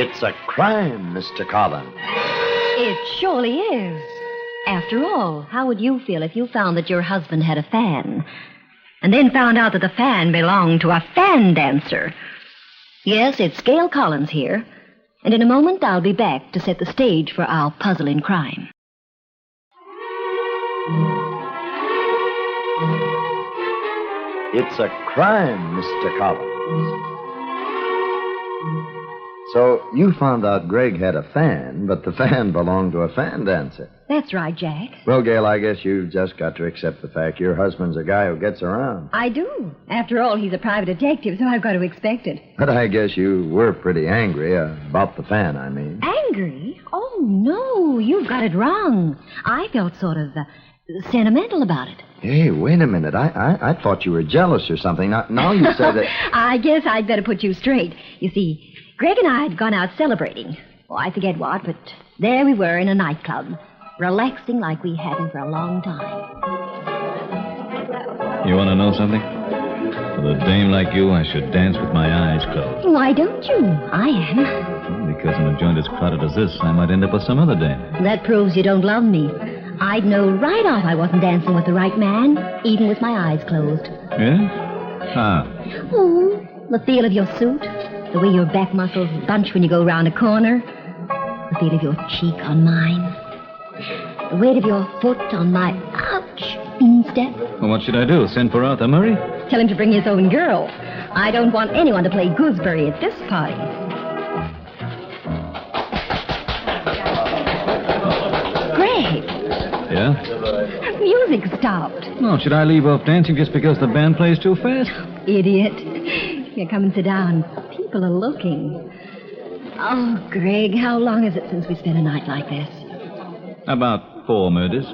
It's a crime, Mr. Collins. It surely is. After all, how would you feel if you found that your husband had a fan, and then found out that the fan belonged to a fan dancer? Yes, it's Gail Collins here, and in a moment I'll be back to set the stage for our puzzling crime. It's a crime, Mr. Collins. So you found out Greg had a fan, but the fan belonged to a fan dancer. That's right, Jack. Well, Gail, I guess you've just got to accept the fact your husband's a guy who gets around. I do. After all, he's a private detective, so I've got to expect it. But I guess you were pretty angry about the fan, I mean. Angry? Oh, no, you've got it wrong. I felt sort of sentimental about it. Hey, wait a minute. I thought you were jealous or something. Now you said that... I guess I'd better put you straight. You see, Greg and I had gone out celebrating. Oh, I forget what, but there we were in a nightclub, relaxing like we hadn't for a long time. You want to know something? For a dame like you, I should dance with my eyes closed. Why don't you? I am. Because in a joint as crowded as this, I might end up with some other dame. That proves you don't love me. I'd know right off I wasn't dancing with the right man, even with my eyes closed. Yeah? How? Oh, the feel of your suit, the way your back muscles bunch when you go round a corner, the feel of your cheek on mine, the weight of your foot on my, ouch, instep. Well, what should I do? Send for Arthur Murray? Tell him to bring his own girl. I don't want anyone to play gooseberry at this party. Greg. Yeah? Music stopped. No, should I leave off dancing just because the band plays too fast? Idiot. Here, come and sit down. People are looking. Oh, Greg, how long is it since we spent a night like this? About 4 murders.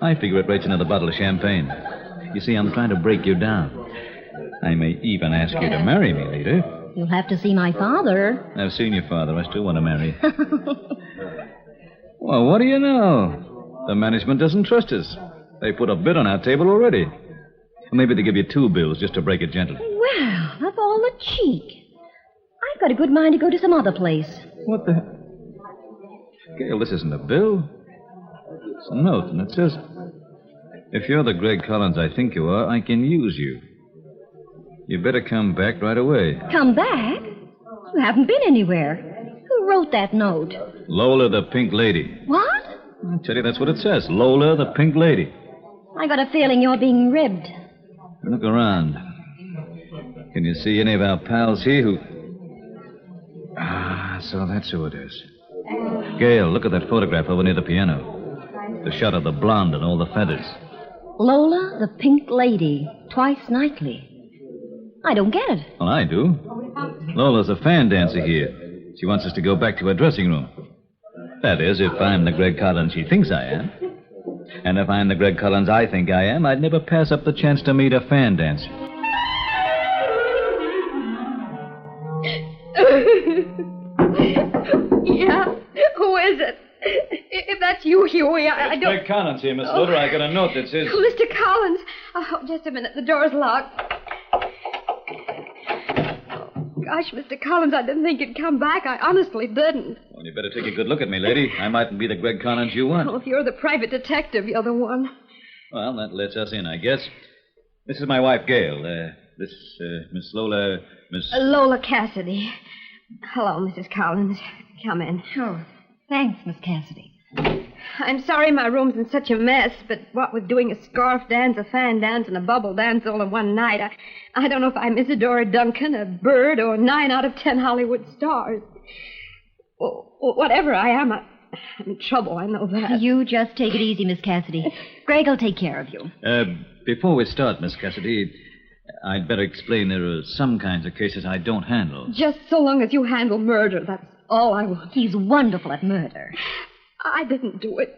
I figure it rates another bottle of champagne. You see, I'm trying to break you down. I may even ask you to marry me later. You'll have to see my father. I've seen your father. I still want to marry. Well, what do you know? The management doesn't trust us. They put a bid on our table already. Maybe they give you 2 bills just to break it gentle. Well, of all the cheek. I've got a good mind to go to some other place. What the... Gail, this isn't a bill. It's a note, and it says, if you're the Greg Collins I think you are, I can use you. You better come back right away. Come back? You haven't been anywhere. Who wrote that note? Lola the Pink Lady. What? I tell you, that's what it says. Lola the Pink Lady. I got a feeling you're being ribbed. Look around. Can you see any of our pals here who... Ah, so that's who it is. Gail, look at that photograph over near the piano. The shot of the blonde and all the feathers. Lola, the Pink Lady, twice nightly. I don't get it. Well, I do. Lola's a fan dancer here. She wants us to go back to her dressing room. That is, if I'm the Greg Collins she thinks I am. And if I'm the Greg Collins I think I am, I'd never pass up the chance to meet a fan dancer. Yeah? Who is it? If that's you, Huey, I don't... Greg Collins here, Miss Loder. I got a note that says... Mr. Collins. Oh, just a minute. The door's locked. Gosh, Mr. Collins, I didn't think you'd come back. I honestly didn't. Well, you better take a good look at me, lady. I mightn't be the Greg Collins you want. Well, if you're the private detective, you're the one. Well, that lets us in, I guess. This is my wife, Gail. Miss Lola... Lola Cassidy. Hello, Mrs. Collins. Come in. Oh, thanks, Miss Cassidy. I'm sorry my room's in such a mess, but what with doing a scarf dance, a fan dance, and a bubble dance all in one night, I don't know if I'm Isadora Duncan, a bird, or 9 out of 10 Hollywood stars. Well, whatever I am, I'm in trouble, I know that. You just take it easy, Miss Cassidy. Greg will take care of you. Before we start, Miss Cassidy, I'd better explain there are some kinds of cases I don't handle. Just so long as you handle murder, that's all I want. He's wonderful at murder. I didn't do it.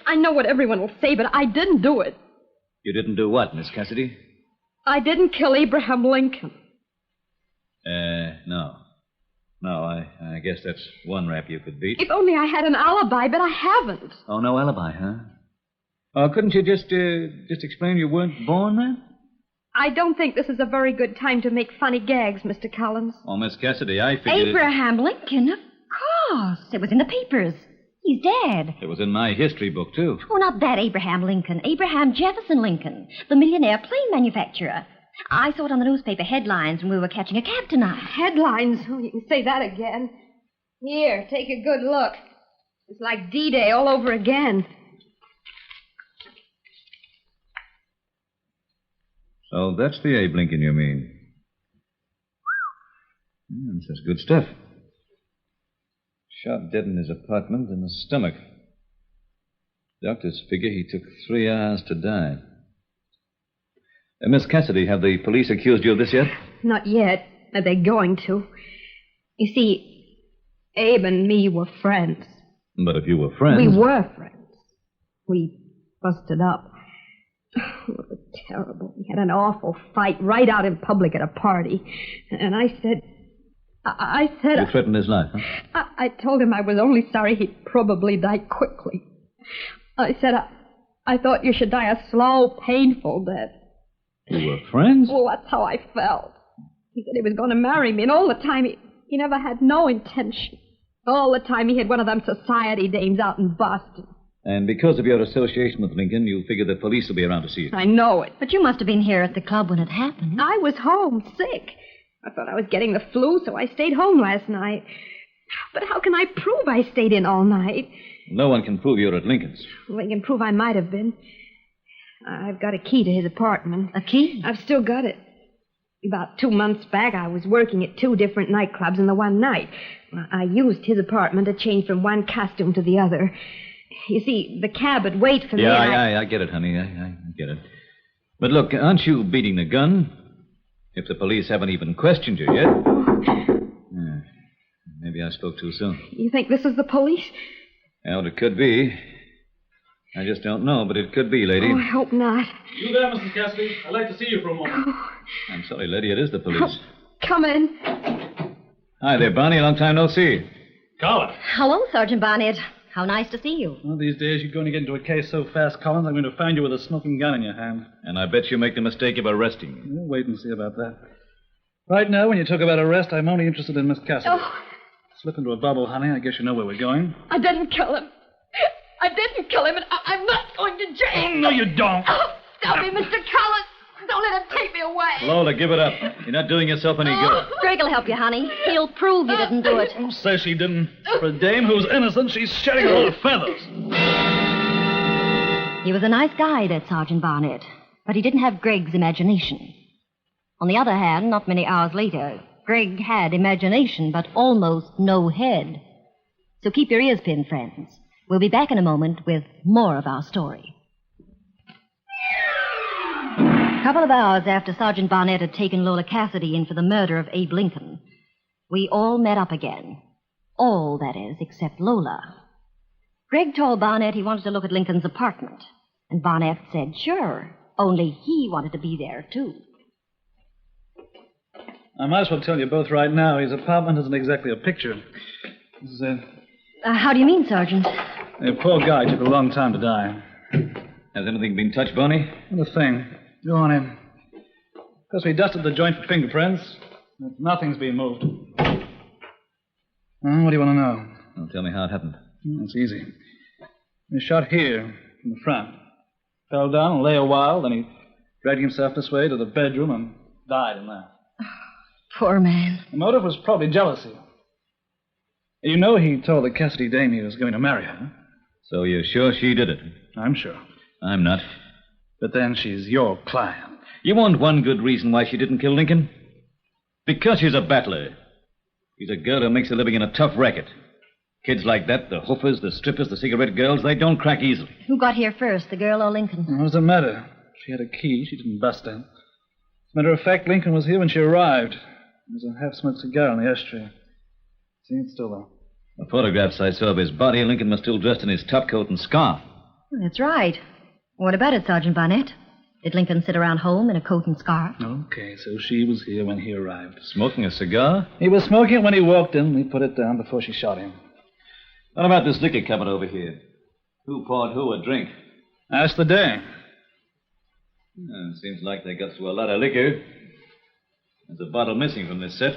I know what everyone will say, but I didn't do it. You didn't do what, Miss Cassidy? I didn't kill Abraham Lincoln. No. No, I guess that's one rap you could beat. If only I had an alibi, but I haven't. Oh, no alibi, huh? Oh, couldn't you just explain you weren't born then? I don't think this is a very good time to make funny gags, Mr. Collins. Oh, Miss Cassidy, I figured... Abraham Lincoln, of course. It was in the papers. He's dead. It was in my history book, too. Oh, not that Abraham Lincoln. Abraham Jefferson Lincoln, the millionaire plane manufacturer. I saw it on the newspaper headlines when we were catching a cab tonight. Headlines? Oh, you can say that again. Here, take a good look. It's like D-Day all over again. So that's the Abe Lincoln you mean. That's good stuff. Shot dead in his apartment in the stomach. Doctors figure he took 3 hours to die. Miss Cassidy, have the police accused you of this yet? Not yet, but they're going to. You see, Abe and me were friends. But if you were friends... We were friends. We busted up. It was terrible. We had an awful fight right out in public at a party. And I said... You threatened his life, huh? I told him I was only sorry he'd probably die quickly. I said I thought you should die a slow, painful death. You were friends? Well, that's how I felt. He said he was going to marry me, and all the time he never had no intention. All the time he had one of them society dames out in Boston. And because of your association with Lincoln, you figure the police will be around to see you. I know it. But you must have been here at the club when it happened. I was home, sick. I thought I was getting the flu, so I stayed home last night. But how can I prove I stayed in all night? No one can prove you're at Lincoln's. Well, they can prove I might have been. I've got a key to his apartment. A key? I've still got it. About 2 months back, I was working at 2 different nightclubs in the one night. I used his apartment to change from one costume to the other. You see, the cab would wait for me. Yeah, I get it, honey. I get it. But look, aren't you beating the gun? If the police haven't even questioned you yet. Maybe I spoke too soon. You think this is the police? Well, it could be. I just don't know, but it could be, lady. Oh, I hope not. You there, Mrs. Cassidy? I'd like to see you for a moment. I'm sorry, lady. It is the police. Come in. Hi there, Bonnie. Long time no see. Collins. Hello, Sergeant Barnett. How nice to see you. Well, these days you're going to get into a case so fast, Collins, I'm going to find you with a smoking gun in your hand. And I bet you make the mistake of arresting me. We'll wait and see about that. Right now, when you talk about arrest, I'm only interested in Miss Cassidy. Oh. Slip into a bubble, honey. I guess you know where we're going. I didn't kill him. I didn't kill him, and I'm not going to jail. Oh, no, you don't. Oh, stop me, Mr. Collins. Don't let him take me away. Lola, give it up. You're not doing yourself any good. Greg will help you, honey. He'll prove you didn't do it. Who says she didn't? For a dame who's innocent, she's shedding a lot of feathers. He was a nice guy, that Sergeant Barnett, but he didn't have Greg's imagination. On the other hand, not many hours later, Greg had imagination, but almost no head. So keep your ears pinned, friends. We'll be back in a moment with more of our story. A couple of hours after Sergeant Barnett had taken Lola Cassidy in for the murder of Abe Lincoln, we all met up again. All, that is, except Lola. Greg told Barnett he wanted to look at Lincoln's apartment, and Barnett said sure, only he wanted to be there, too. I might as well tell you both right now, his apartment isn't exactly a picture. This is How do you mean, Sergeant? a poor guy took a long time to die. Has anything been touched, Bonnie? Not a thing. Go on in. Of course, we dusted the joint for fingerprints. Nothing's been moved. What do you want to know? Well, tell me how it happened. It's easy. He shot here, from the front. Fell down and lay a while, then he dragged himself this way to the bedroom and died in there. Poor man. The motive was probably jealousy. You know he told the Cassidy dame he was going to marry her. So you're sure she did it? I'm sure. I'm not. But then she's your client. You want one good reason why she didn't kill Lincoln? Because she's a battler. She's a girl who makes a living in a tough racket. Kids like that, the hoofers, the strippers, the cigarette girls, they don't crack easily. Who got here first, the girl or Lincoln? What does it matter? She had a key. She didn't bust in. As a matter of fact, Lincoln was here when she arrived. There was a half-smoked cigar in the ashtray. See, it's still there. The photographs I saw of his body, Lincoln was still dressed in his topcoat and scarf. That's right. What about it, Sergeant Barnett? Did Lincoln sit around home in a coat and scarf? Okay, so she was here when he arrived. Smoking a cigar? He was smoking it when he walked in. He put it down before she shot him. What about this liquor cupboard over here? Who poured who a drink? Ask the dame. Seems like they got through a lot of liquor. There's a bottle missing from this set.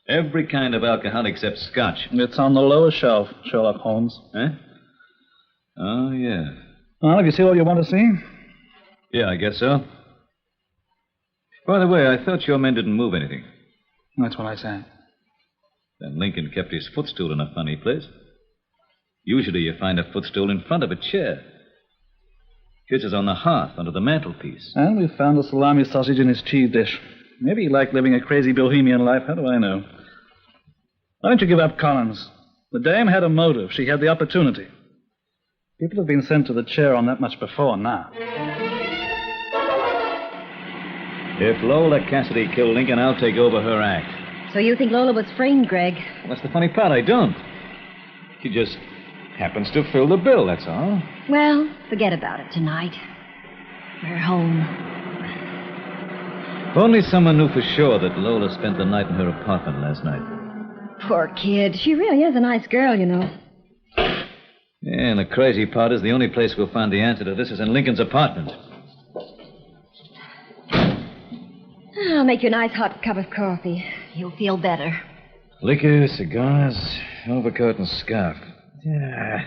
Every kind of alcohol except scotch. It's on the lower shelf, Sherlock Holmes. Huh? Oh, yeah. Well, have you seen all you want to see? Yeah, I guess so. By the way, I thought your men didn't move anything. That's what I said. Then Lincoln kept his footstool in a funny place. Usually you find a footstool in front of a chair. His is on the hearth under the mantelpiece. And we found a salami sausage in his cheese dish. Maybe he liked living a crazy bohemian life. How do I know? Why don't you give up Collins? The dame had a motive. She had the opportunity. People have been sent to the chair on that much before now. If Lola Cassidy killed Lincoln, I'll take over her act. So you think Lola was framed, Greg? What's the funny part? I don't. She just happens to fill the bill, that's all. Well, forget about it tonight. We're home. If only someone knew for sure that Lola spent the night in her apartment last night. Poor kid. She really is a nice girl, you know. Yeah, and the crazy part is the only place we'll find the answer to this is in Lincoln's apartment. I'll make you a nice hot cup of coffee. You'll feel better. Liquor, cigars, overcoat, and scarf. Yeah.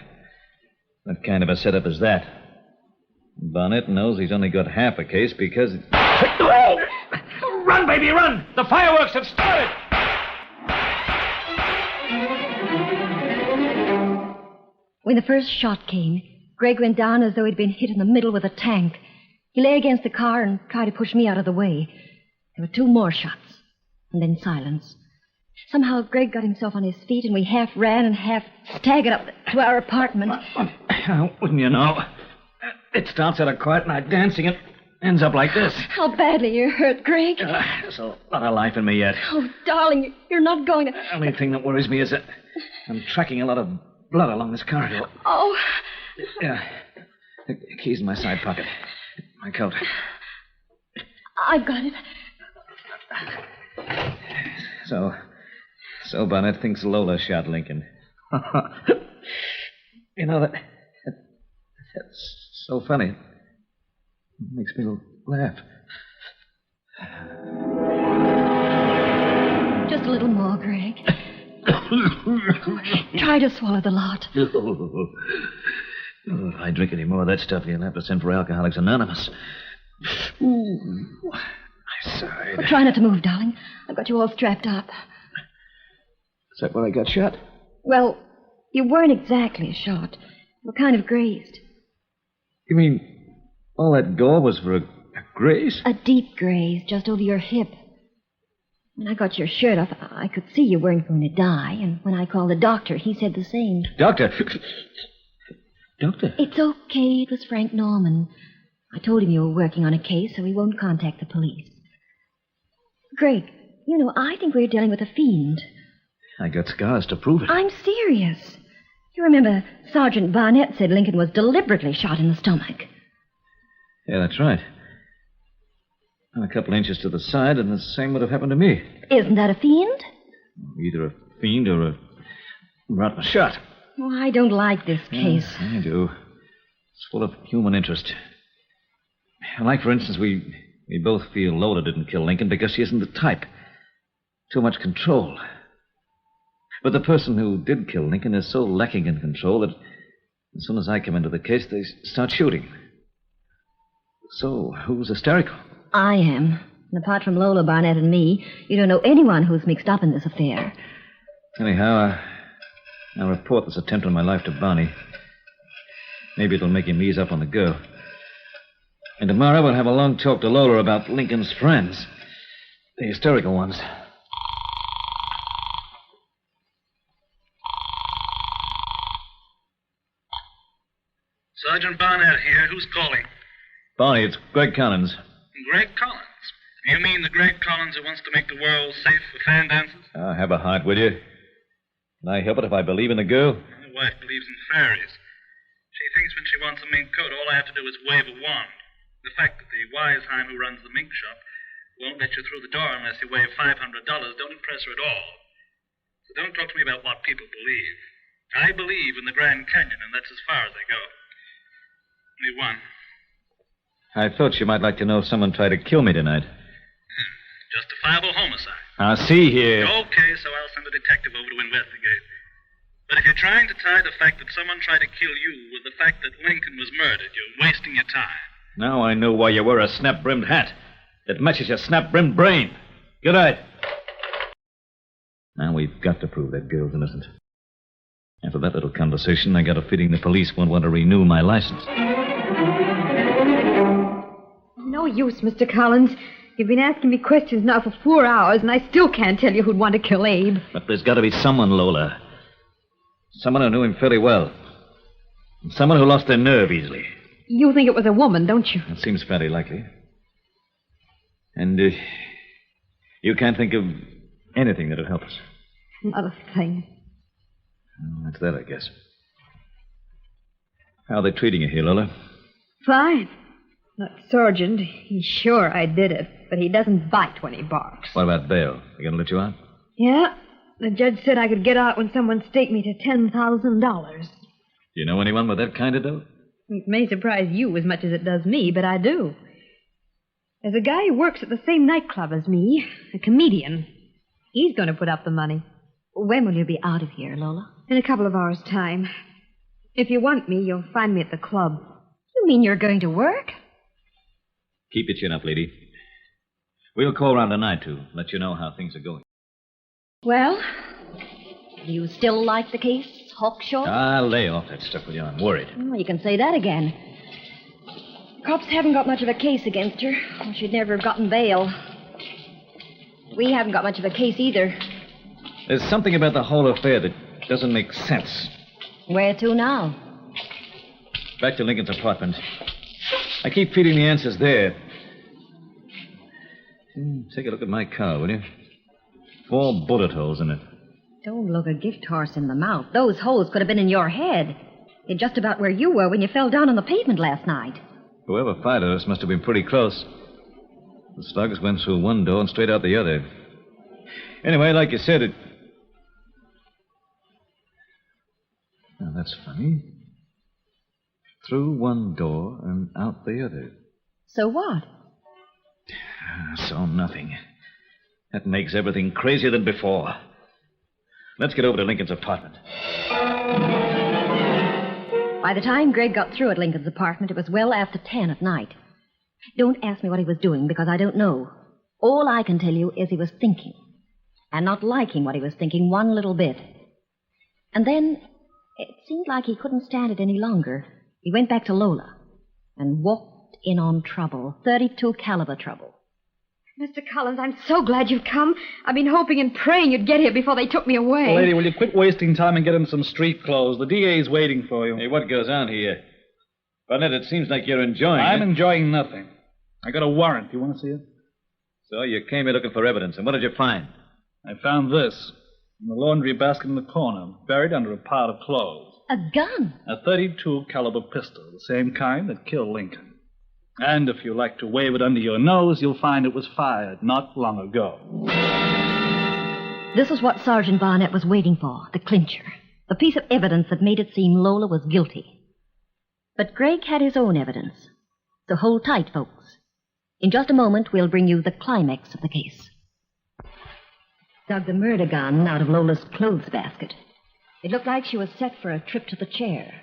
What kind of a setup is that? Barnett knows he's only got half a case because... Run, baby, run! The fireworks have started! When the first shot came, Greg went down as though he'd been hit in the middle with a tank. He lay against the car and tried to push me out of the way. There were 2 more shots, and then silence. Somehow Greg got himself on his feet, and we half ran and half staggered up to our apartment. Wouldn't you know? It starts out quiet and I'm dancing and ends up like this. How badly you're hurt, Greg. There's a lot of life in me yet. Oh, darling, you're not going to... The only thing that worries me is that I'm tracking a lot of blood along this corridor. Oh. Yeah. The key's in my side pocket. My coat. I've got it. So Barnett thinks Lola shot Lincoln. You know, that's So funny. It makes me laugh. Just a little more, Greg. Try to swallow the lot. If I drink any more of that stuff, you'll have to send for Alcoholics Anonymous. Ooh, I sighed. Well, try not to move, darling. I've got you all strapped up. Is that where I got shot? Well, you weren't exactly shot. You were kind of grazed. You mean all that gore was for a graze? A deep graze just over your hip. When I got your shirt off, I could see you weren't going to die. And when I called the doctor, he said the same. Doctor? Doctor? It's okay. It was Frank Norman. I told him you were working on a case, so he won't contact the police. Greg, you know, I think we're dealing with a fiend. I got scars to prove it. I'm serious. You remember Sergeant Barnett said Lincoln was deliberately shot in the stomach. Yeah, that's right. And a couple inches to the side, and the same would have happened to me. Isn't that a fiend? Either a fiend or a rotten shot. Oh, I don't like this case. I do. It's full of human interest. Like, for instance, we both feel Lola didn't kill Lincoln because she isn't the type. Too much control. But the person who did kill Lincoln is so lacking in control that as soon as I come into the case, they start shooting. So, who's hysterical? I am. And apart from Lola, Barnett, and me, you don't know anyone who's mixed up in this affair. Anyhow, I'll report this attempt on my life to Barney. Maybe it'll make him ease up on the girl. And tomorrow we'll have a long talk to Lola about Lincoln's friends. The hysterical ones. Sergeant Barnett here. Who's calling? Barney, it's Greg Collins. Greg Collins. You mean the Greg Collins who wants to make the world safe for fan dances? Have a heart, will you? Can I help it if I believe in the girl? My wife believes in fairies. She thinks when she wants a mink coat, all I have to do is wave a wand. The fact that the Weisheim who runs the mink shop won't let you through the door unless you wave $500 don't impress her at all. So don't talk to me about what people believe. I believe in the Grand Canyon, and that's as far as I go. Only one. I thought you might like to know if someone tried to kill me tonight. Justifiable homicide. Now, see here. Okay, so I'll send a detective over to investigate. But if you're trying to tie the fact that someone tried to kill you with the fact that Lincoln was murdered, you're wasting your time. Now I know why you wear a snap-brimmed hat. It matches your snap-brimmed brain. Good night. Now we've got to prove that girl's innocent. After that little conversation, I got a feeling the police won't want to renew my license. No use, Mr. Collins. You've been asking me questions now for 4 hours, and I still can't tell you who'd want to kill Abe. But there's got to be someone, Lola. Someone who knew him fairly well. Someone who lost their nerve easily. You think it was a woman, don't you? It seems fairly likely. And you can't think of anything that'd help us. Not a thing. Well, that's that, I guess. How are they treating you here, Lola? Fine. That sergeant, he's sure I did it, but he doesn't bite when he barks. What about bail? They gonna let you out? Yeah. The judge said I could get out when someone staked me to $10,000. Do you know anyone with that kind of dough? It may surprise you as much as it does me, but I do. There's a guy who works at the same nightclub as me, a comedian. He's going to put up the money. When will you be out of here, Lola? In a couple of hours' time. If you want me, you'll find me at the club. You mean you're going to work? Keep your chin up, lady. We'll call round tonight to let you know how things are going. Well, do you still like the case, Hawkshaw? I'll lay off that stuff with you. I'm worried. Well, you can say that again. Cops haven't got much of a case against her, or she'd never have gotten bail. We haven't got much of a case either. There's something about the whole affair that doesn't make sense. Where to now? Back to Lincoln's apartment. I keep feeling the answers there. Take a look at my car, will you? 4 bullet holes in it. Don't look a gift horse in the mouth. Those holes could have been in your head. They're just about where you were when you fell down on the pavement last night. Whoever fired us must have been pretty close. The slugs went through one door and straight out the other. Anyway, like you said, it... Now, that's funny. Through one door and out the other. So what? So nothing. That makes everything crazier than before. Let's get over to Lincoln's apartment. By the time Greg got through at Lincoln's apartment, it was well after 10 at night. Don't ask me what he was doing, because I don't know. All I can tell you is he was thinking, and not liking what he was thinking one little bit. And then it seemed like he couldn't stand it any longer. He went back to Lola and walked in on trouble, .32 caliber trouble. Mr. Collins, I'm so glad you've come. I've been hoping and praying you'd get here before they took me away. Lady, will you quit wasting time and get him some street clothes? The DA's waiting for you. Hey, what goes on here? Barnett, it seems like you're enjoying I'm it. enjoying nothing. I got a warrant. You want to see it? So you came here looking for evidence, and what did you find? I found this in the laundry basket in the corner, buried under a pile of clothes. A gun? A .32 caliber pistol, the same kind that killed Lincoln. And if you like to wave it under your nose, you'll find it was fired not long ago. This is what Sergeant Barnett was waiting for, the clincher. The piece of evidence that made it seem Lola was guilty. But Greg had his own evidence. So hold tight, folks. In just a moment, we'll bring you the climax of the case. Dug the murder gun out of Lola's clothes basket. It looked like she was set for a trip to the chair.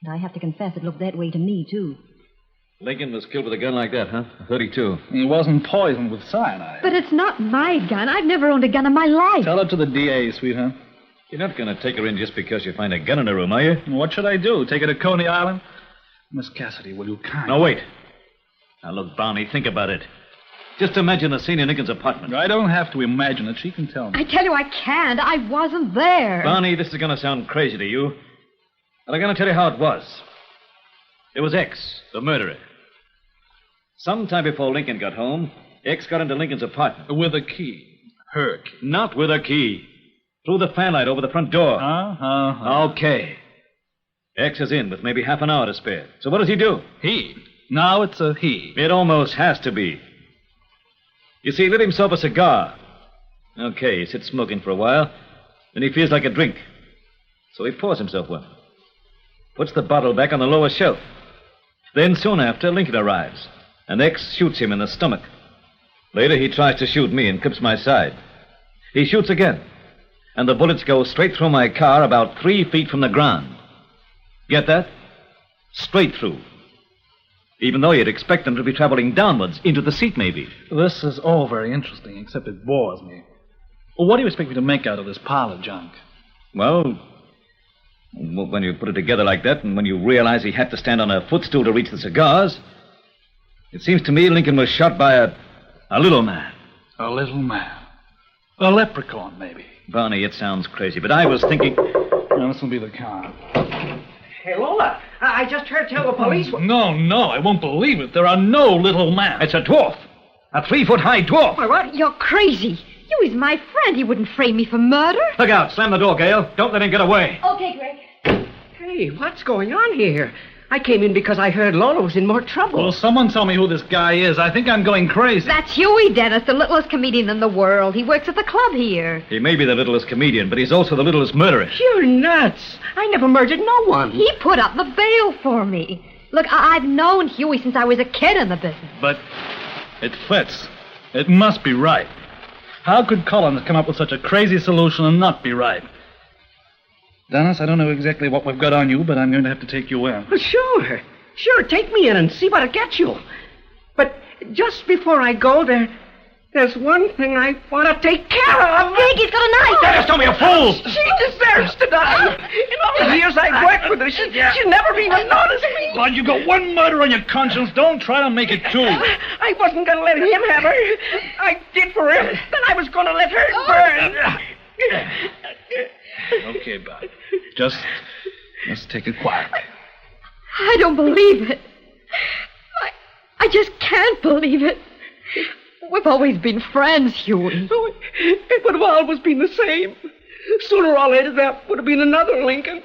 And I have to confess it looked that way to me, too. Lincoln was killed with a gun like that, huh? A .32. He wasn't poisoned with cyanide. But it's not my gun. I've never owned a gun in my life. Tell it to the DA, sweetheart. You're not going to take her in just because you find a gun in her room, are you? What should I do? Take her to Coney Island? Miss Cassidy, will you kindly... No, wait. Now, look, Barney, think about it. Just imagine the scene in Lincoln's apartment. I don't have to imagine it. She can tell me. I tell you I can't. I wasn't there. Barney, this is going to sound crazy to you, but I'm going to tell you how it was. It was X, the murderer. Sometime before Lincoln got home, X got into Lincoln's apartment. With a key. Her key. Not with a key. Through the fanlight over the front door. Okay. X is in with maybe half an hour to spare. So what does he do? He. Now it's a he. It almost has to be. You see, he lit himself a cigar. Okay, he sits smoking for a while. Then he feels like a drink. So he pours himself one. Puts the bottle back on the lower shelf. Then soon after, Lincoln arrives. and X shoots him in the stomach. Later, he tries to shoot me and clips my side. He shoots again, and the bullets go straight through my car about 3 feet from the ground. Get that? Straight through. Even though you'd expect them to be traveling downwards, into the seat maybe. This is all very interesting, except it bores me. Well, what do you expect me to make out of this pile of junk? Well, when you put it together like that, and when you realize he had to stand on a footstool to reach the cigars, it seems to me Lincoln was shot by a little man. A little man. A leprechaun, maybe. Barney, it sounds crazy, but I was thinking... Now, this will be the car. Hey, Lola, I just heard tell the police... No, I won't believe it. There are no little men. It's a dwarf. A 3-foot-high dwarf. Why, what? You're crazy. You is my friend. He wouldn't frame me for murder. Look out. Slam the door, Gail. Don't let him get away. Okay, Greg. Hey, what's going on here? I came in because I heard Lola was in more trouble. Well, someone tell me who this guy is. I think I'm going crazy. That's Huey Dennis, the littlest comedian in the world. He works at the club here. He may be the littlest comedian, but he's also the littlest murderer. You're nuts. I never murdered no one. He put up the bail for me. Look, I've known Huey since I was a kid in the business. But it fits. It must be right. How could Collins come up with such a crazy solution and not be right? Dennis, I don't know exactly what we've got on you, but I'm going to have to take you in. Well, sure, take me in and see what it gets you. But just before I go, there's one thing I want to take care of. Greg, he's got a knife. Dennis, don't be a fool! She deserves to die. In all the years I've worked with her, she's never even noticed me. Lord, you got one murder on your conscience. Don't try to make it two. I wasn't going to let him have her. I did for him. Then I was going to let her burn. Okay, Bob. Just take it quietly. I don't believe it. I just can't believe it. We've always been friends, Huey. Oh, it would have always been the same. Sooner or later, there would have been another Lincoln.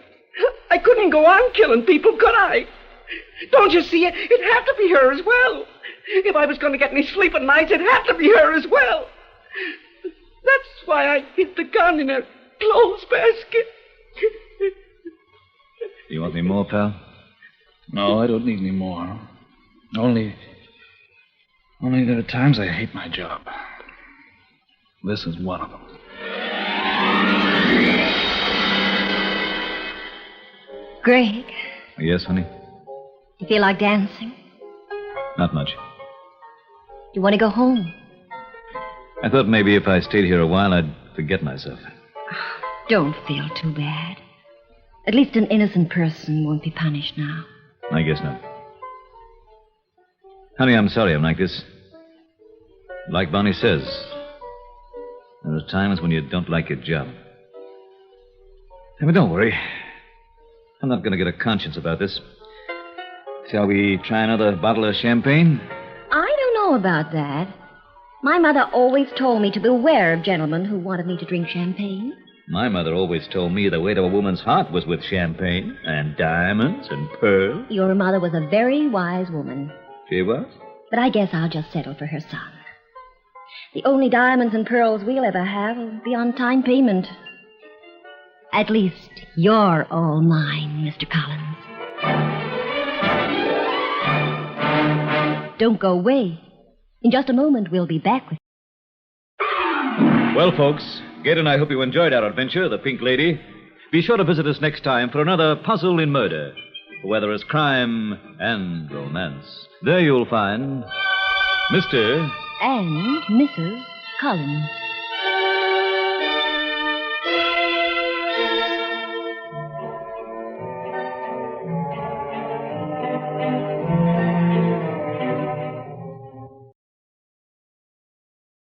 I couldn't go on killing people, could I? Don't you see it? It'd have to be her as well. If I was going to get any sleep at night, it'd have to be her as well. That's why I hid the gun in her clothes basket. You want any more, pal? No, I don't need any more. Only there are times I hate my job. This is one of them. Greg, Yes, honey? you feel like dancing? Not much. You want to go home? I thought maybe if I stayed here a while, I'd forget myself. Don't feel too bad. At least an innocent person won't be punished now. I guess not. Honey, I'm sorry I'm like this. Like Bonnie says, there are times when you don't like your job. Hey, but don't worry. I'm not going to get a conscience about this. Shall we try another bottle of champagne? I don't know about that. My mother always told me to beware of gentlemen who wanted me to drink champagne. My mother always told me the way to a woman's heart was with champagne and diamonds and pearls. Your mother was a very wise woman. She was? But I guess I'll just settle for her son. The only diamonds and pearls we'll ever have will be on time payment. At least you're all mine, Mr. Collins. Don't go away. In just a moment, we'll be back with you. Well, folks, Ged and I hope you enjoyed our adventure, The Pink Lady. Be sure to visit us next time for another puzzle in murder, where there is crime and romance. There you'll find Mr. And Mrs. Collins.